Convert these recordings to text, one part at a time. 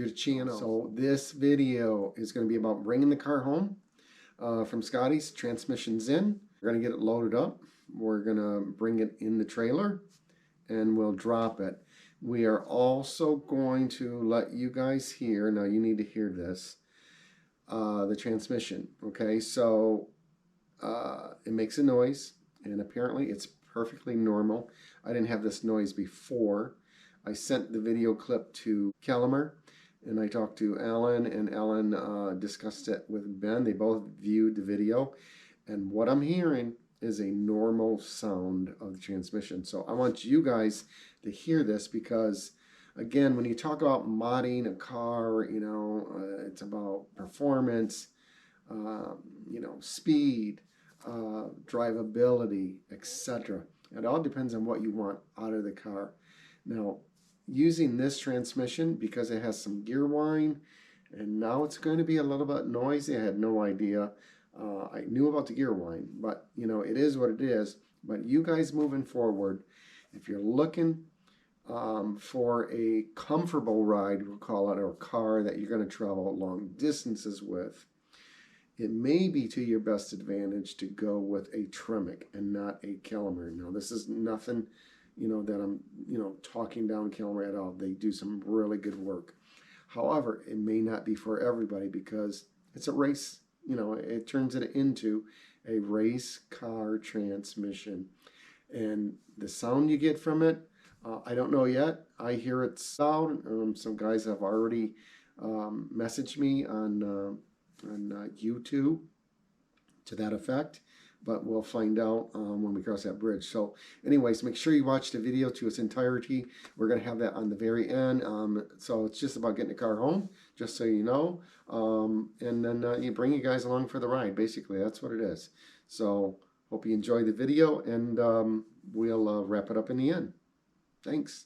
to the channel. So this video is going to be about bringing the car home from Scotty's. Transmission's in. We're going to get it loaded up. We're going to bring it in the trailer and we'll drop it. We are also going to let you guys hear, now you need to hear this, the transmission. Okay, so it makes a noise and apparently it's perfectly normal. I didn't have this noise before. I sent the video clip to Calimer and I talked to Alan, and Alan discussed it with Ben. They both viewed the video, and what I'm hearing is a normal sound of the transmission. So I want you guys to hear this because, again, when you talk about modding a car, you know, it's about performance, you know, speed, drivability, etc. It all depends on what you want out of the car. Now, using this transmission, because it has some gear whine, and now it's going to be a little bit noisy. I had no idea. I knew about the gear whine, but you know, it is what it is. But you guys moving forward, if you're looking for a comfortable ride, we'll call it, or a car that you're going to travel long distances with, it may be to your best advantage to go with a Tremec and not a Calimer. Now, this is nothing, you know, that I'm, you know, talking down Calimer at all. They do some really good work. However, it may not be for everybody because it's a race. You know, it turns it into a race car transmission, and the sound you get from it, I don't know yet. I hear it sound. Some guys have already messaged me on YouTube to that effect, but we'll find out when we cross that bridge. So anyways, make sure you watch the video to its entirety. We're going to have that on the very end. So it's just about getting the car home, just so you know. And then you bring you guys along for the ride. Basically, that's what it is. So hope you enjoy the video, and we'll wrap it up in the end. Thanks.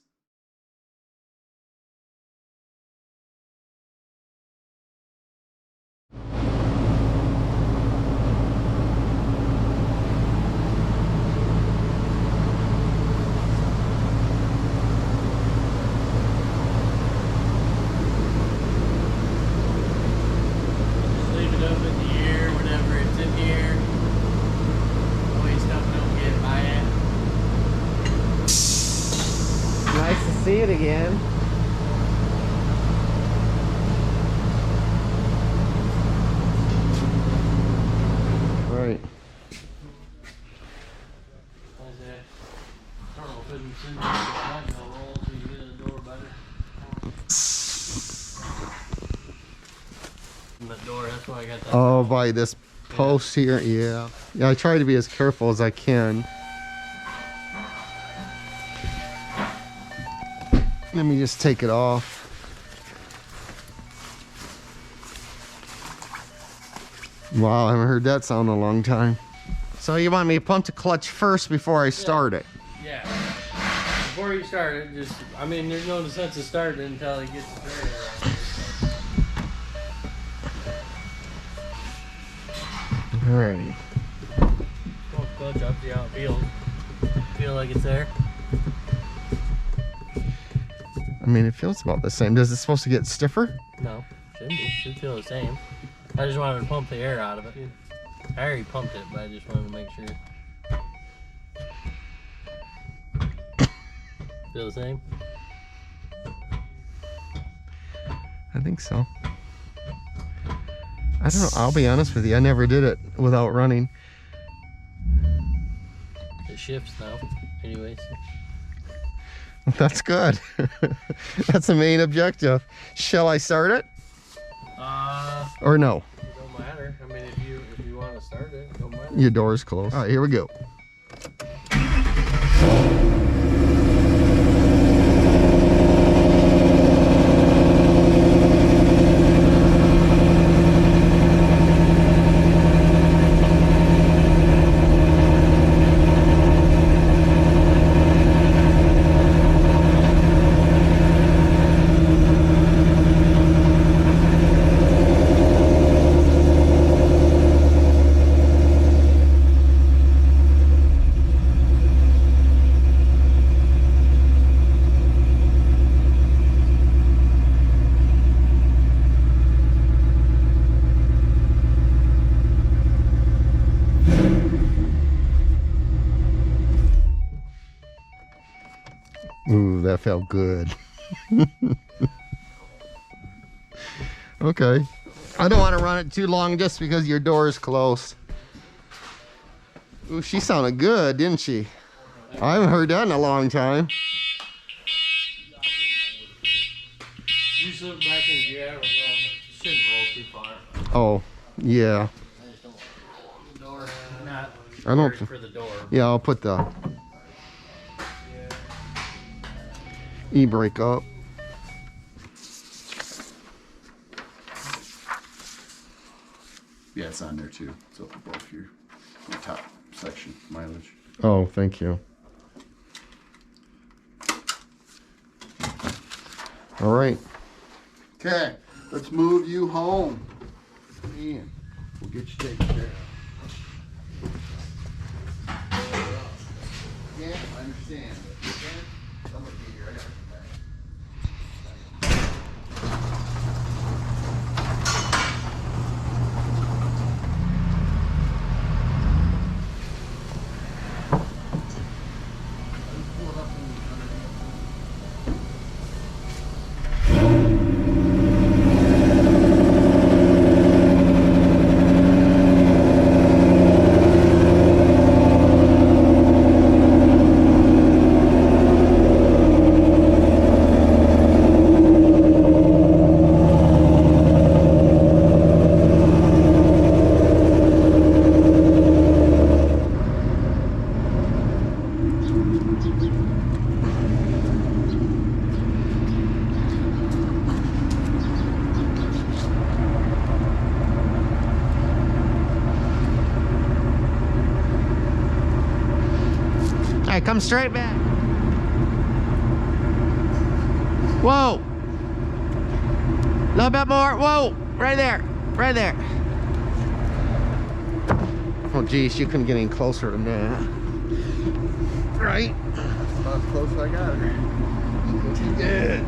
See it again. All right. Oh, by this post here, yeah. Yeah, I try to be as careful as I can. Let me just take it off. Wow, I haven't heard that sound in a long time. So you want me to pump the clutch first before I start it? Yeah. Before you start it, just, I mean, there's no sense of starting it until it gets the trailer. Alrighty. Pump clutch up, see how it feels. Feel like it's there? I mean, it feels about the same. Is it supposed to get stiffer? No, shouldn't be. Should feel the same. I just wanted to pump the air out of it. I already pumped it, but I just wanted to make sure. Feel the same? I think so. I don't know. I'll be honest with you. I never did it without running. It shifts now, anyways. That's good. That's the main objective. Shall I start it? Or no? It don't matter. I mean, if you want to start it, it don't matter. Your door's closed. All right, here we go. that felt good. Okay. I don't want to run it too long just because your door is closed. Ooh, she sounded good, didn't she? I haven't heard that in a long time. You sit back in your air, shouldn't roll too far. Oh, yeah. I just don't want the door. Not I don't. for the door. Yeah, I'll put the e-brake up. Yeah, it's on there too. It's up above your top section, mileage. Oh, thank you. All right. Okay, let's move you home. And we'll get you taken care of. Yeah, I understand. But I'm gonna be here. I gotta come back. All right, come straight back. Whoa. A little bit more. Whoa. Right there. Right there. Oh, geez, you couldn't get any closer than that. Right? About as close as I got her. Good.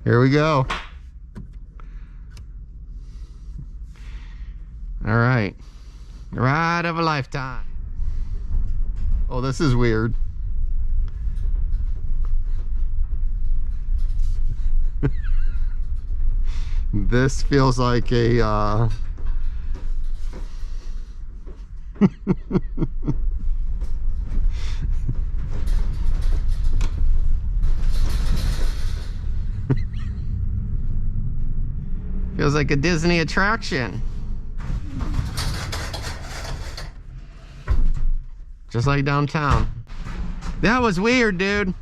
Here we go. All right. Ride of a lifetime. Oh, this is weird. This feels like a feels like a Disney attraction. Just like downtown. That was weird, dude.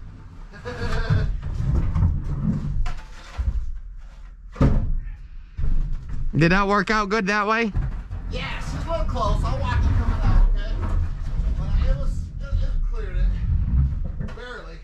Did that work out good that way? Yeah, she's a little close. I'll watch you coming out, okay? But it cleared it. Barely.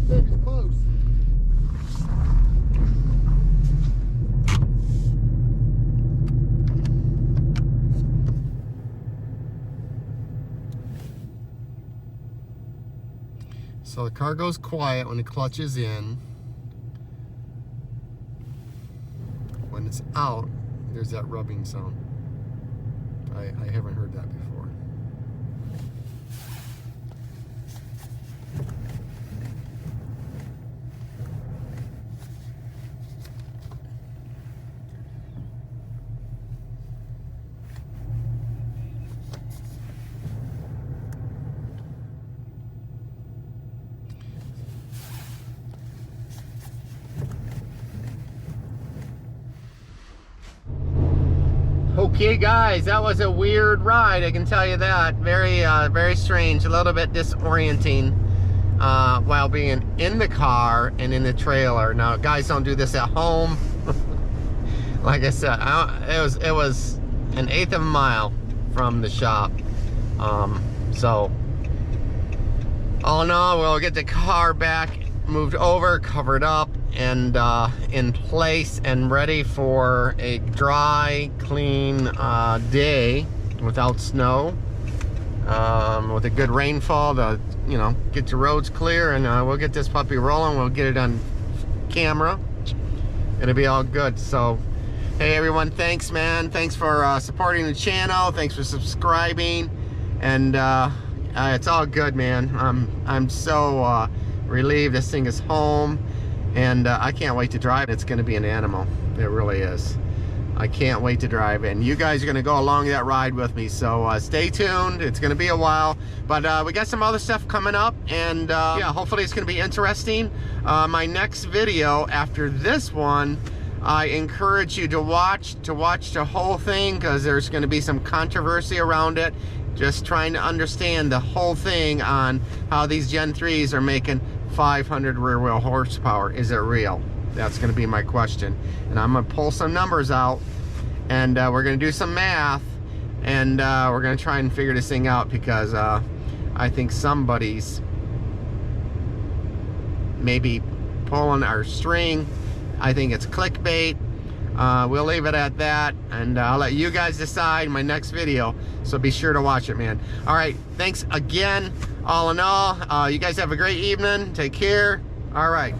Baby's close. So the car goes quiet when it clutches in. When it's out, there's that rubbing sound. I haven't heard that before. Okay, guys, that was a weird ride, I can tell you that. Very, very strange, a little bit disorienting while being in the car and in the trailer. Now, guys, don't do this at home. Like I said, it was an eighth of a mile from the shop. So, all in all, we'll get the car back, moved over, covered up, and in place and ready for a dry, clean day without snow, with a good rainfall to, you know, get the roads clear, and we'll get this puppy rolling. We'll get it on camera. It'll be all good. So, hey everyone, thanks, man. Thanks for supporting the channel. Thanks for subscribing, and it's all good, man. I'm so relieved this thing is home. And I can't wait to drive. It's going to be an animal. It really is. I can't wait to drive it. And you guys are going to go along that ride with me. So stay tuned. It's going to be a while. But we got some other stuff coming up. And yeah, hopefully it's going to be interesting. My next video after this one, I encourage you to watch the whole thing, because there's going to be some controversy around it. Just trying to understand the whole thing on how these Gen 3s are making 500 rear wheel horsepower. Is it real? That's going to be my question. And I'm going to pull some numbers out, and we're going to do some math, and we're going to try and figure this thing out, because I think somebody's maybe pulling our string. I think it's clickbait. We'll leave it at that, and I'll let you guys decide in my next video, so be sure to watch it, man. All right, thanks again. All in all, you guys have a great evening. Take care. All right.